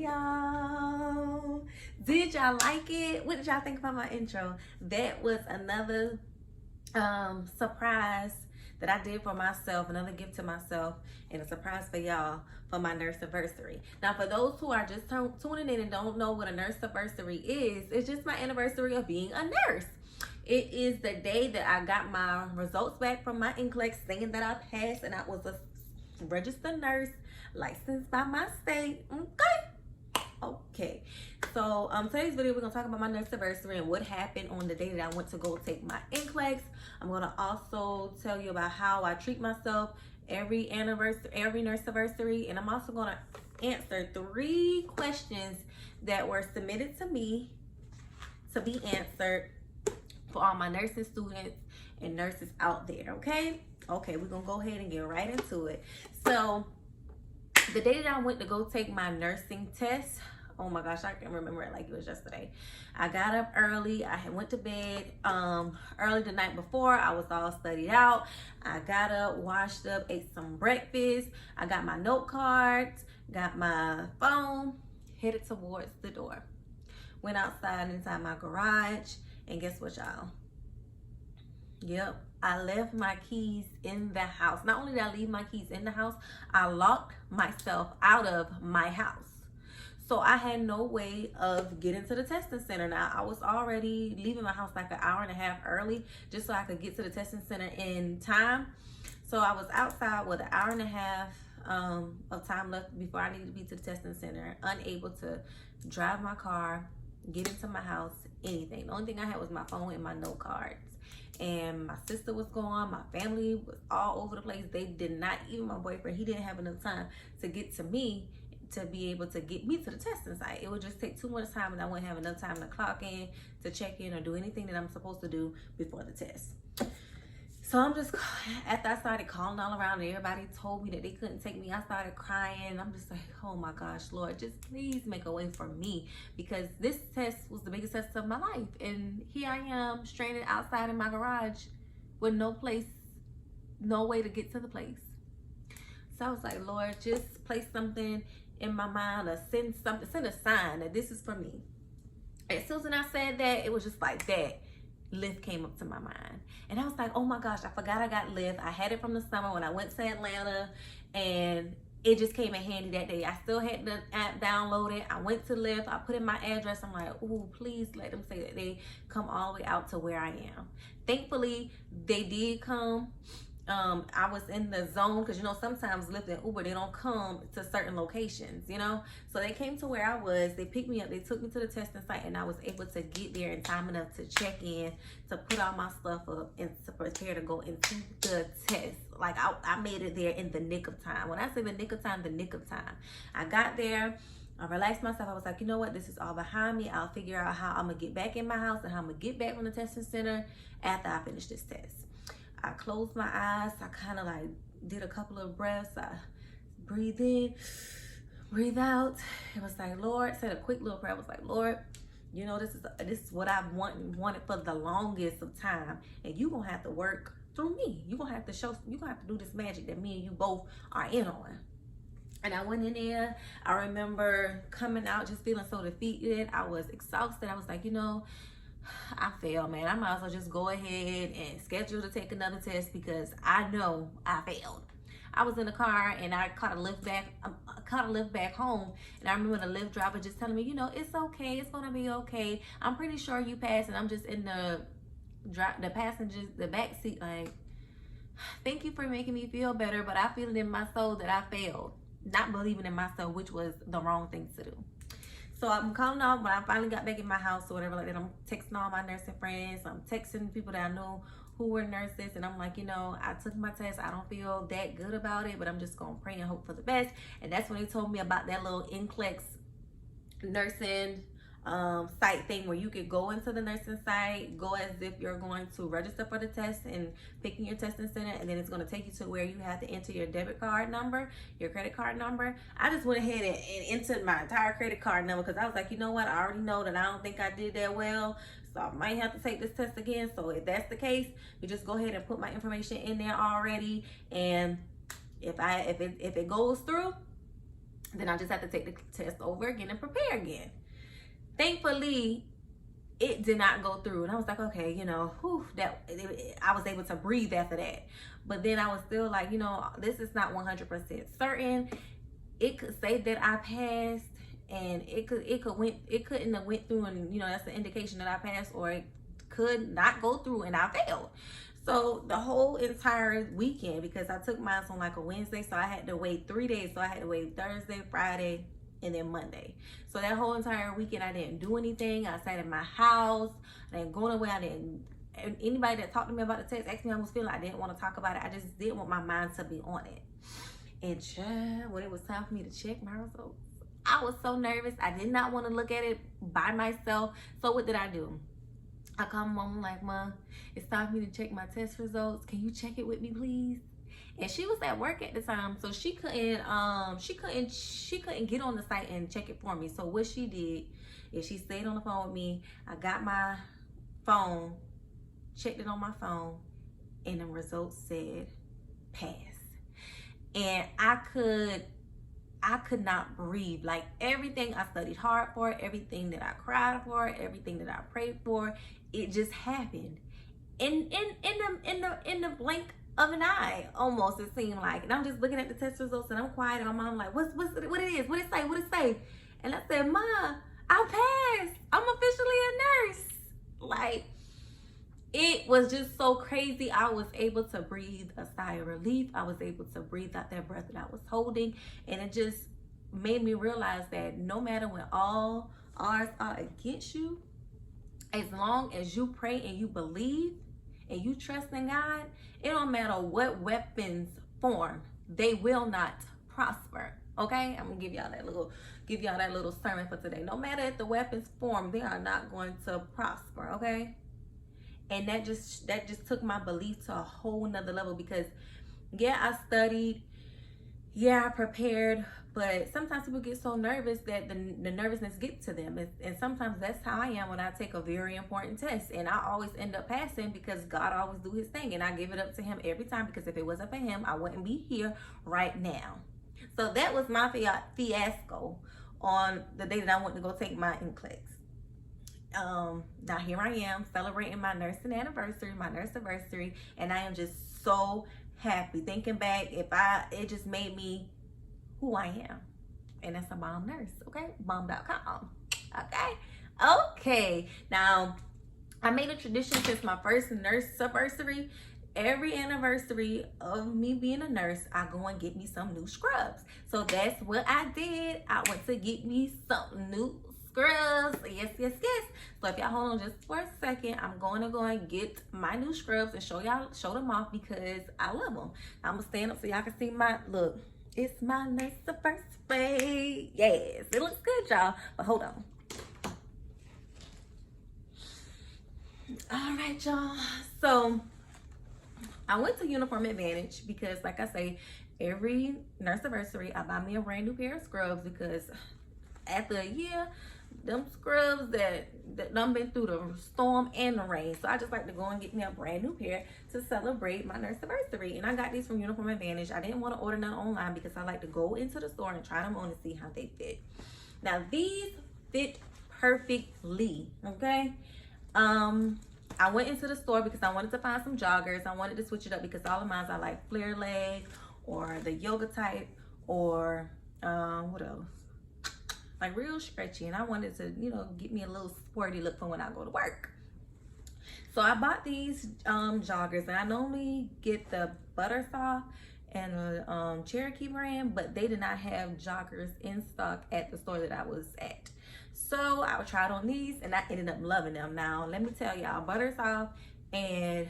y'all. Did y'all like it? What did y'all think about my intro? That was another surprise that I did for myself, another gift to myself, and a surprise for y'all for my Nurseaversary. Now, for those who are just tuning in and don't know what a Nurseaversary is, it's just my anniversary of being a nurse. It is the day that I got my results back from my NCLEX saying that I passed and I was a registered nurse licensed by my state. Okay. So today's video we're gonna talk about my Nurseaversary and what happened on the day that I went to go take my NCLEX. I'm gonna also tell you about how I treat myself every Nurseaversary, and I'm also gonna answer 3 questions that were submitted to me to be answered for all my nursing students and nurses out there. Okay, we're gonna go ahead and get right into it. So the day that I went to go take my nursing test, oh my gosh, I can remember it like it was yesterday. I got up early. I went to bed early the night before. I was all studied out. I got up, washed up, ate some breakfast. I got my note cards, got my phone, headed towards the door. Went outside inside my garage, and guess what, y'all? Yep, I left my keys in the house. Not only did I leave my keys in the house, I locked myself out of my house. So I had no way of getting to the testing center. Now, I was already leaving my house like an hour and a half early just so I could get to the testing center in time. So I was outside with an hour and a half of time left before I needed to be to the testing center, unable to drive my car, get into my house, anything. The only thing I had was my phone and my note cards. And my sister was gone, my family was all over the place. They did not, even my boyfriend, he didn't have enough time to get to me to be able to get me to the testing site. It would just take too much time, and I wouldn't have enough time to clock in, to check in, or do anything that I'm supposed to do before the test. So I'm just, after I started calling all around and everybody told me that they couldn't take me, I started crying. I'm just like, oh my gosh, Lord, just please make a way for me, because this test was the biggest test of my life. And here I am stranded outside in my garage with no way to get to the place. So I was like, Lord, just place something in my mind, or send a sign that this is for me. As soon as I said that, it was just like that. Lyft came up to my mind, and I was like, oh my gosh, I forgot I got Lyft. I had it from the summer when I went to Atlanta, and it just came in handy that day. I still had the app downloaded. I went to Lyft, I put in my address. I'm like, oh, please let them say that they come all the way out to where I am. Thankfully, they did come. I was in the zone, because you know sometimes Lyft and Uber, they don't come to certain locations, you know. So they came to where I was, they picked me up, they took me to the testing site, and I was able to get there in time enough to check in, to put all my stuff up, and to prepare to go into the test. Like I made it there in the nick of time. When I say the nick of time, the nick of time. I got there, I relaxed myself. I was like, you know what, this is all behind me. I'll figure out how I'm gonna get back in my house and how I'm gonna get back from the testing center after I finish this test. I closed my eyes. I kind of like did a couple of breaths. I breathed in, breathe out. It was like, Lord, said a quick little prayer. I was like, Lord, you know, this is what I've wanted for the longest of time, and you gonna have to work through me. You gonna have to do this magic that me and you both are in on. And I went in there. I remember coming out just feeling so defeated. I was exhausted. I was like, you know, I failed, man. I might as well just go ahead and schedule to take another test, because I know I failed. I was in the car and I caught a lift back home, and I remember the Lyft driver just telling me, you know, it's okay, it's gonna be okay. I'm pretty sure you passed. And I'm just in the back seat, like, thank you for making me feel better, but I feel it in my soul that I failed, not believing in myself, which was the wrong thing to do. So I'm calling off when I finally got back in my house or whatever like that. I'm texting all my nursing friends. I'm texting people that I know who were nurses. And I'm like, you know, I took my test. I don't feel that good about it, but I'm just going to pray and hope for the best. And that's when they told me about that little NCLEX nursing site thing where you could go into the nursing site, go as if you're going to register for the test and picking your testing center, and then it's going to take you to where you have to enter your debit card number, your credit card number. I just went ahead and entered my entire credit card number, because I was like, you know what, I already know that I don't think I did that well, so I might have to take this test again. So if that's the case, you just go ahead and put my information in there already, and if it goes through, Then I just have to take the test over again and prepare again. Thankfully, it did not go through, and I was like, okay, you know, whew, I was able to breathe after that. But then I was still like, you know, this is not 100% certain. It could say that I passed, and it couldn't have went through, and you know, that's an indication that I passed, or it could not go through and I failed. So the whole entire weekend, because I took mine on like a Wednesday, so I had to wait 3 days. So I had to wait Thursday, Friday, and then Monday. So that whole entire weekend, I didn't do anything. I sat in my house. I didn't go nowhere. Anybody that talked to me about the text asked me how I was feeling. I didn't want to talk about it. I just didn't want my mind to be on it. And child, when it was time for me to check my results, I was so nervous. I did not want to look at it by myself. So what did I do? I called my mom, like, Mom, it's time for me to check my test results. Can you check it with me, please? And she was at work at the time, so she couldn't get on the site and check it for me. So what she did is she stayed on the phone with me. I got my phone, checked it on my phone, and the results said pass. And I could not breathe. Like, everything I studied hard for, everything that I cried for, everything that I prayed for, it just happened. In the blink of an eye, almost, it seemed like. And I'm just looking at the test results, and I'm quiet, and my mom like, what it is? What it say? And I said, Ma, I passed. I'm officially a nurse. Like, it was just so crazy. I was able to breathe a sigh of relief. I was able to breathe out that breath that I was holding. And it just made me realize that no matter when all odds are against you, as long as you pray and you believe and you trust in God, it don't matter what weapons form, they will not prosper. Okay, I'm gonna give y'all that little sermon for today. No matter if the weapons form, they are not going to prosper. Okay. And that just took my belief to a whole nother level, because yeah, I studied, yeah, I prepared, but sometimes people get so nervous that the nervousness gets to them. And sometimes that's how I am when I take a very important test. And I always end up passing, because God always do his thing. And I give it up to him every time, because if it wasn't for him, I wouldn't be here right now. So that was my fiasco on the day that I went to go take my NCLEX. Now here I am celebrating my nursing anniversary, my Nurseaversary, and I am just so happy. Thinking back, it just made me who I am, and that's a mom nurse. Okay, mom.com. Okay. Now, I made a tradition since my first Nurseaversary. Every anniversary of me being a nurse, I go and get me some new scrubs. So that's what I did. I went to get me some new scrubs. Yes. So if y'all hold on just for a second, I'm going to go and get my new scrubs and show them off, because I love them. I'm gonna stand up so y'all can see my look. It's my Nurseaversary. Yes, it looks good, y'all. But hold on. All right, y'all. So I went to UniformAdvantage because, like I say, every Nurseaversary I buy me a brand new pair of scrubs, because after a year, them scrubs that done been through the storm and the rain. So I just like to go and get me a brand new pair to celebrate my Nurseaversary. And I got these from UniformAdvantage. I didn't want to order none online, because I like to go into the store and try them on and see how they fit. Now these fit perfectly, okay? I went into the store because I wanted to find some joggers. I wanted to switch it up, because all of mine I like flare leg or the yoga type, or what else? Like real stretchy, and I wanted to, you know, get me a little sporty look for when I go to work. So I bought these joggers, and I normally get the Buttersoft and the Cherokee brand, but they did not have joggers in stock at the store that I was at. So I tried on these, and I ended up loving them. Now let me tell y'all, Buttersoft and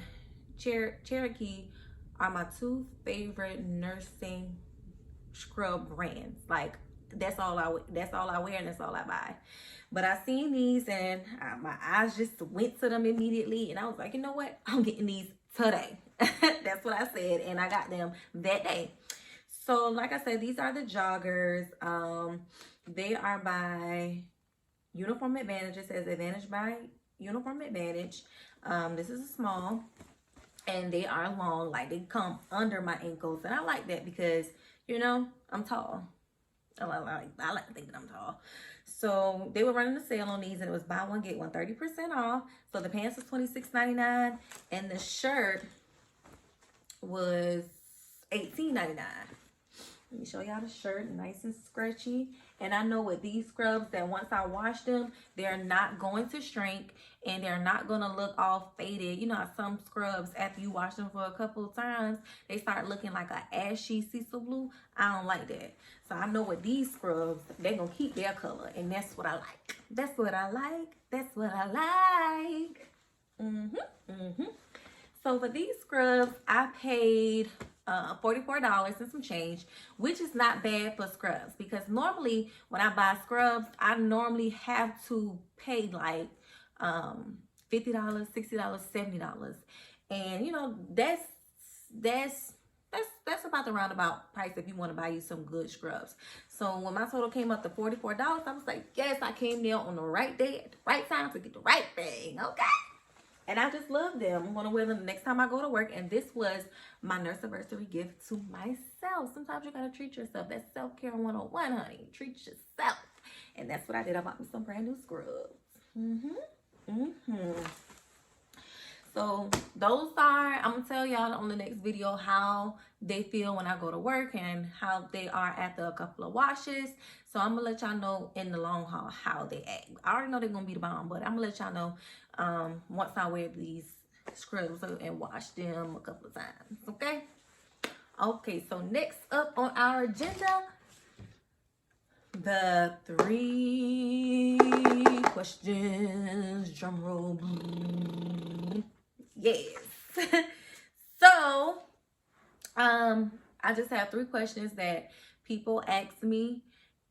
Cherokee are my two favorite nursing scrub brands. Like, that's all I wear, and that's all I buy. But I seen these, and my eyes just went to them immediately, and I was like, you know what, I'm getting these today. That's what I said, and I got them that day. So like I said, these are the joggers. They are by UniformAdvantage. It says Advantage by UniformAdvantage. This is a small, and they are long, like they come under my ankles, and I like that because, you know, I'm tall. I like to think that I'm tall. So they were running a sale on these, and it was buy one, get one 30% off. So the pants was $26.99, and the shirt was $18.99. Let me show y'all the shirt, nice and stretchy. And I know with these scrubs that once I wash them, they're not going to shrink and they're not going to look all faded. You know how some scrubs, after you wash them for a couple of times, they start looking like an ashy Cecil blue. I don't like that. So I know with these scrubs, they're going to keep their color. And that's what I like. That's what I like. That's what I like. So for these scrubs, I paid $44 and some change, which is not bad for scrubs, because normally when I buy scrubs, I normally have to pay like $50, $60, $70. And you know, that's about the roundabout price if you want to buy you some good scrubs. So when my total came up to $44, I was like, yes, I came there on the right day at the right time to get the right thing. Okay. And I just love them. I'm going to wear them the next time I go to work. And this was my Nurseaversary gift to myself. Sometimes you got to treat yourself. That's self-care 101, honey. Treat yourself. And that's what I did. I bought me some brand new scrubs. So those are, I'm going to tell y'all on the next video how they feel when I go to work and how they are after a couple of washes. So I'm going to let y'all know in the long haul how they act. I already know they're going to be the bomb, but I'm going to let y'all know once I wear these scrubs and wash them a couple of times. Okay? Okay, so next up on our agenda, the 3 questions. Drum roll. Yes. So, I just have 3 questions that people ask me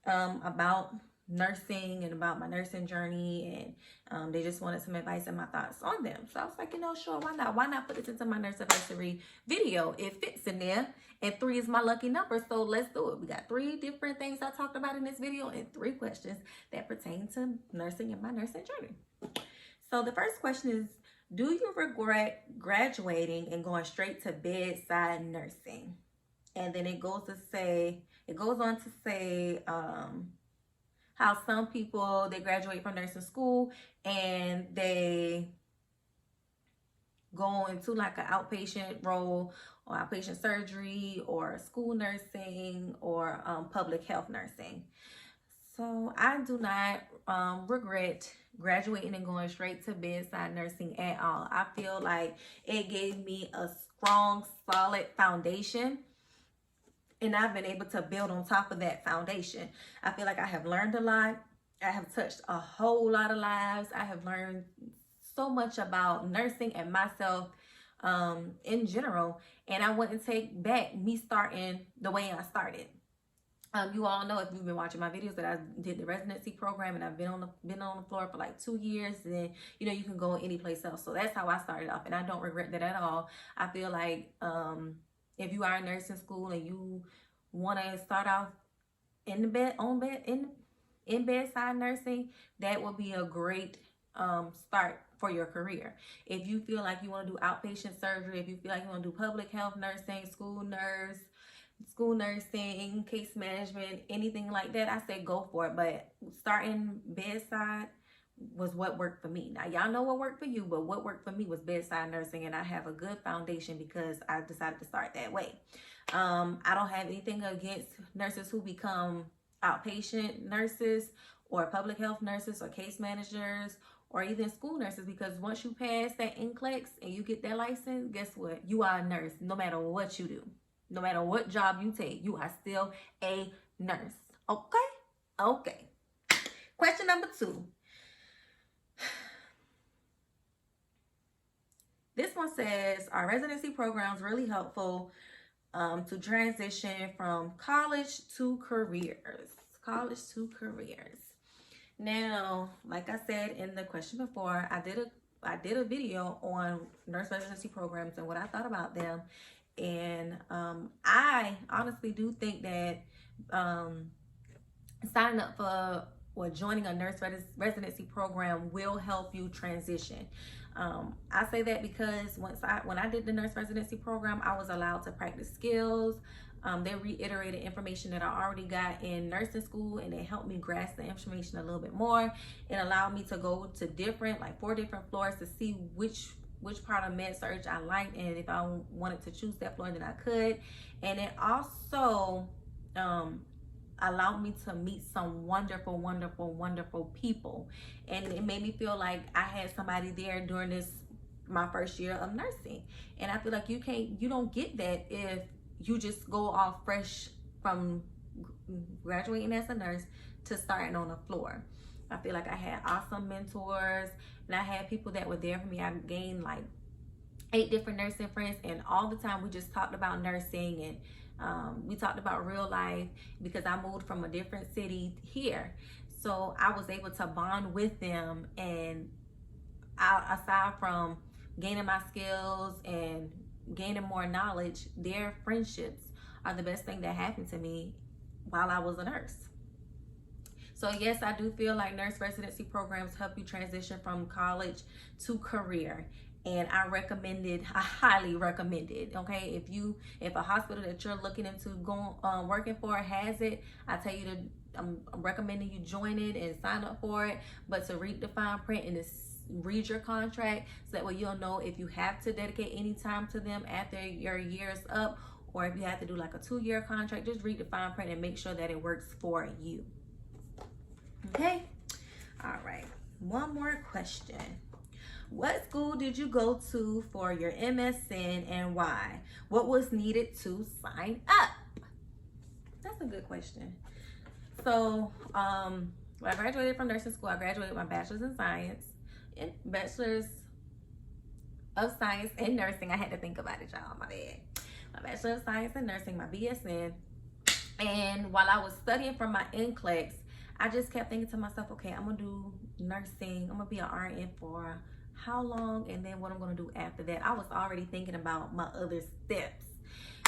about nursing and about my nursing journey, and they just wanted some advice and my thoughts on them. So I was like, you know, sure, why not? Why not put this into my Nurseaversary video? It fits in there, and 3 is my lucky number, so let's do it. We got 3 different things I talked about in this video and 3 questions that pertain to nursing and my nursing journey. So the first question is, do you regret graduating and going straight to bedside nursing? And then it goes on to say how some people, they graduate from nursing school and they go into like an outpatient role or outpatient surgery or school nursing or public health nursing. So I do not regret graduating and going straight to bedside nursing at all. I feel like it gave me a strong, solid foundation, and I've been able to build on top of that foundation. I feel like I have learned a lot. I have touched a whole lot of lives. I have learned so much about nursing and myself in general. And I wouldn't take back me starting the way I started. You all know, if you've been watching my videos, that I did the residency program, and I've been on the floor for like 2 years. And then, you know, you can go any place else. So that's how I started off, and I don't regret that at all. I feel like if you are in nursing school and you want to start off in bedside nursing, that would be a great start for your career. If you feel like you want to do outpatient surgery, if you feel like you want to do public health nursing, school nursing, case management, anything like that, I say go for it. But starting bedside was what worked for me. Now, y'all know what worked for you, but what worked for me was bedside nursing, and I have a good foundation because I decided to start that way. I don't have anything against nurses who become outpatient nurses or public health nurses or case managers or even school nurses, because once you pass that NCLEX and you get that license, guess what? You are a nurse no matter what you do. No matter what job you take, you are still a nurse. Okay? Okay. Question number 2. This one says, are residency programs really helpful to transition from college to careers? College to careers. Now, like I said in the question before, I did a video on nurse residency programs and what I thought about them. And I honestly do think that signing up for or joining a nurse residency program will help you transition. I say that because when I did the nurse residency program, I was allowed to practice skills. They reiterated information that I already got in nursing school, and it helped me grasp the information a little bit more. It allowed me to go to 4 different floors to see which part of med surg I liked, and if I wanted to choose that floor, then I could. And it also allowed me to meet some wonderful people, and it made me feel like I had somebody there during my first year of nursing. And I feel like you don't get that if you just go off fresh from graduating as a nurse to starting on the floor. I feel like I had awesome mentors, and I had people that were there for me. I gained like 8 different nursing friends, and all the time we just talked about nursing, and we talked about real life because I moved from a different city here. So I was able to bond with them, and aside from gaining my skills and gaining more knowledge, their friendships are the best thing that happened to me while I was a nurse. So yes, I do feel like nurse residency programs help you transition from college to career, and I highly recommend it. Okay, if a hospital that you're looking into working for has it, I tell you I'm recommending you join it and sign up for it. But to read the fine print and read your contract, so that way you'll know if you have to dedicate any time to them after your year's up, or if you have to do like a 2-year contract. Just read the fine print and make sure that it works for you. Okay, all right, one more question. What school did you go to for your MSN, and why? What was needed to sign up? That's a good question. So when I graduated from nursing school, I graduated with my bachelor's in science, bachelor's of science in nursing. I had to think about it, y'all, my bad. My bachelor of science in nursing, my BSN. And while I was studying for my NCLEX, I just kept thinking to myself, okay, I'm gonna do nursing, I'm gonna be an RN for how long, and then what I'm gonna do after that. I was already thinking about my other steps.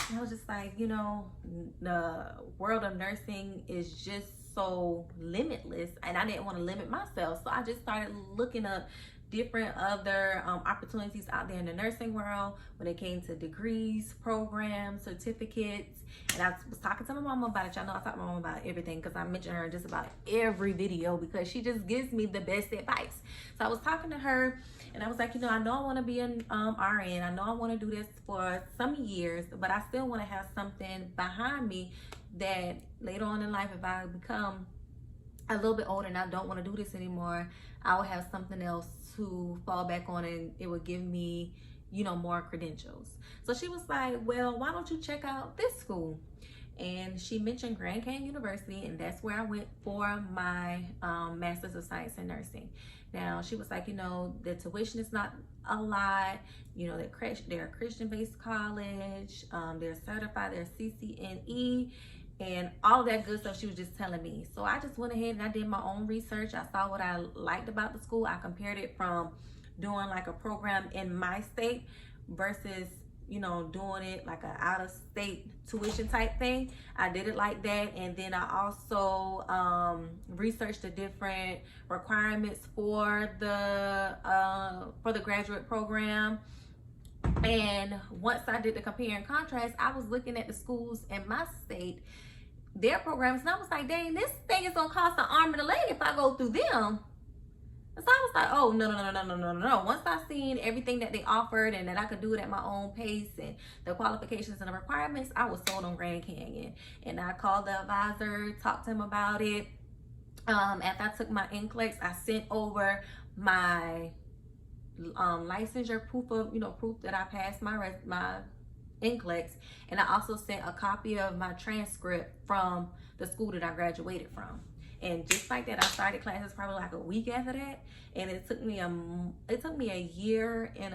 And I was just like, the world of nursing is just so limitless, and I didn't want to limit myself. So I just started looking up different other opportunities out there in the nursing world when it came to degrees, programs, certificates. And I was talking to my mama about it. Y'all know I talk to my mama about everything because I mention her in just about every video because she just gives me the best advice. So I was talking to her, and I was like, I know I want to be an RN. I know I want to do this for some years, but I still want to have something behind me that later on in life, if I become a little bit older and I don't want to do this anymore, I will have something else to fall back on, and it would give me, more credentials. So she was like, well, why don't you check out this school? And she mentioned Grand Canyon University, and that's where I went for my Master's of Science in Nursing. Now, she was like, the tuition is not a lot. They're a Christian-based college. They're certified. They're CCNE. And all that good stuff she was just telling me. So I just went ahead and I did my own research. I saw what I liked about the school. I compared it from doing like a program in my state versus, doing it like an out-of-state tuition type thing. I did it like that. And then I also researched the different requirements for the graduate program. And once I did the compare and contrast, I was looking at the schools in my state, their programs, and I was like, dang, this thing is gonna cost an arm and a leg if I go through them. So I was like, oh, no. Once I seen everything that they offered and that I could do it at my own pace and the qualifications and the requirements, I was sold on Grand Canyon. And I called the advisor, talked to him about it. After I took my NCLEX, I sent over my licensure proof that I passed my NCLEX, and I also sent a copy of my transcript from the school that I graduated from. And just like that, I started classes probably like a week after that, and it took me a year and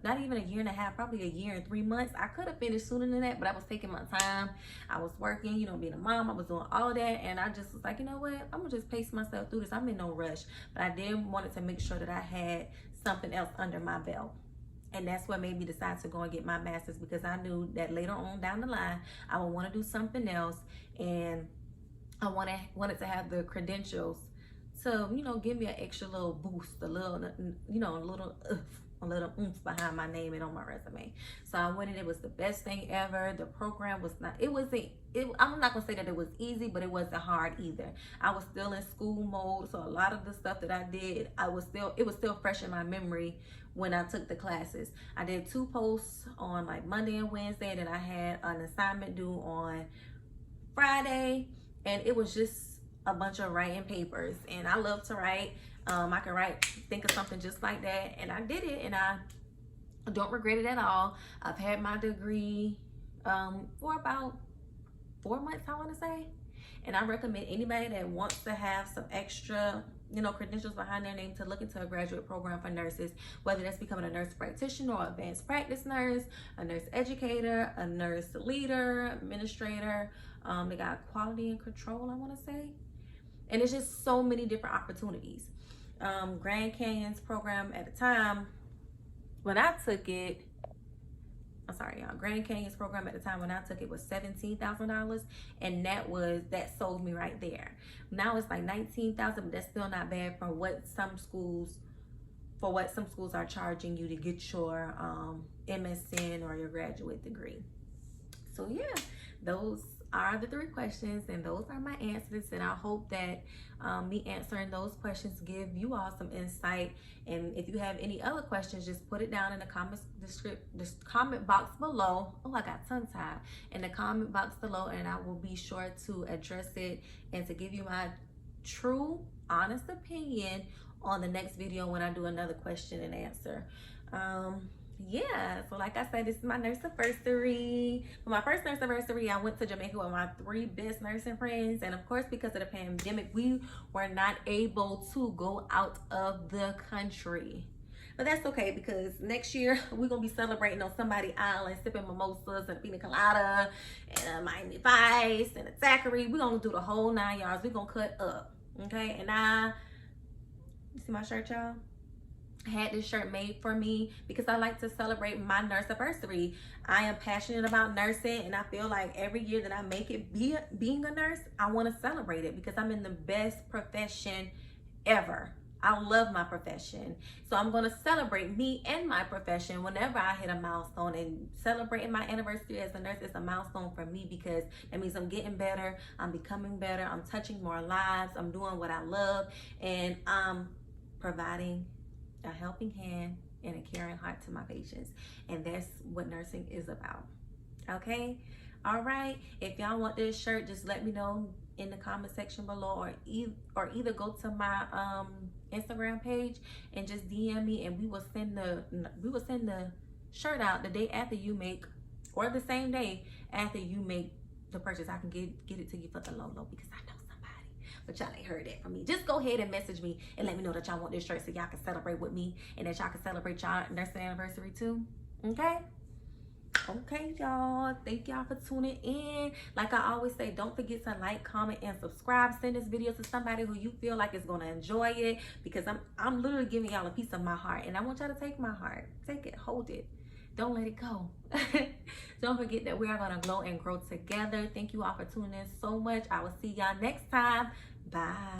not even a year and a half, probably a year and 3 months. I could have finished sooner than that, but I was taking my time. I was working, being a mom, I was doing all that, and I just was like, you know what, I'm gonna just pace myself through this. I'm in no rush, but I did wanted to make sure that I had something else under my belt. And that's what made me decide to go and get my master's, because I knew that later on down the line I would want to do something else, and I wanted to have the credentials to, you know, give me an extra little boost, a little, you know, a little oomph behind my name and on my resume. So I went in. It was the best thing ever. The program was not, I'm not gonna say that it was easy, but it wasn't hard either. I was still in school mode, so a lot of the stuff that I did, it was still fresh in my memory when I took the classes. I did 2 posts on like Monday and Wednesday, and then I had an assignment due on Friday, and it was just a bunch of writing papers. And I love to write. I can think of something just like that, and I did it, and I don't regret it at all. I've had my degree for about 4 months, I want to say, and I recommend anybody that wants to have some extra, you know, credentials behind their name to look into a graduate program for nurses, whether that's becoming a nurse practitioner or advanced practice nurse, a nurse educator, a nurse leader, administrator. They got quality and control, I want to say, and it's just so many different opportunities. Grand Canyon's program at the time when I took it, Grand Canyon's program at the time when I took it was $17,000, and that sold me right there. Now it's like $19,000, but that's still not bad for what some schools are charging you to get your MSN or your graduate degree. So yeah, those are the 3 questions, and those are my answers, and I hope that me answering those questions give you all some insight. And if you have any other questions, just put it down in the comment box below. Oh, I got tongue tied. In the comment box below, and I will be sure to address it and to give you my true, honest opinion on the next video when I do another question and answer. Yeah, so like I said, this is my nurseaversary. For my first nurseaversary, I went to Jamaica with my 3 best nursing friends, and of course, because of the pandemic, we were not able to go out of the country. But that's okay, because next year we're gonna be celebrating on somebody's island, sipping mimosas and a pina colada and a Miami Vice and a daiquiri. We're gonna do the whole 9 yards. We're gonna cut up, okay? And you see my shirt, y'all? I had this shirt made for me because I like to celebrate my nurseaversary. I am passionate about nursing, and I feel like every year that I make it being a nurse, I want to celebrate it because I'm in the best profession ever. I love my profession. So I'm going to celebrate me and my profession whenever I hit a milestone, and celebrating my anniversary as a nurse is a milestone for me because that means I'm getting better, I'm becoming better, I'm touching more lives, I'm doing what I love, and I'm providing a helping hand and a caring heart to my patients. And that's what nursing is about. Okay? All right. If y'all want this shirt, just let me know in the comment section below, or either go to my Instagram page and just DM me, and we will send the shirt out the day after you make, or the same day after you make the purchase. I can get it to you for the low because I know somebody, but y'all ain't heard that from me. Just go ahead and message me and let me know that y'all want this shirt so y'all can celebrate with me, and that y'all can celebrate y'all nursing anniversary too. Okay? Okay, y'all. Thank y'all for tuning in. Like I always say, don't forget to like, comment, and subscribe. Send this video to somebody who you feel like is going to enjoy it, because I'm literally giving y'all a piece of my heart, and I want y'all to take my heart. Take it. Hold it. Don't let it go. Don't forget that we are going to glow and grow together. Thank you all for tuning in so much. I will see y'all next time. Bye.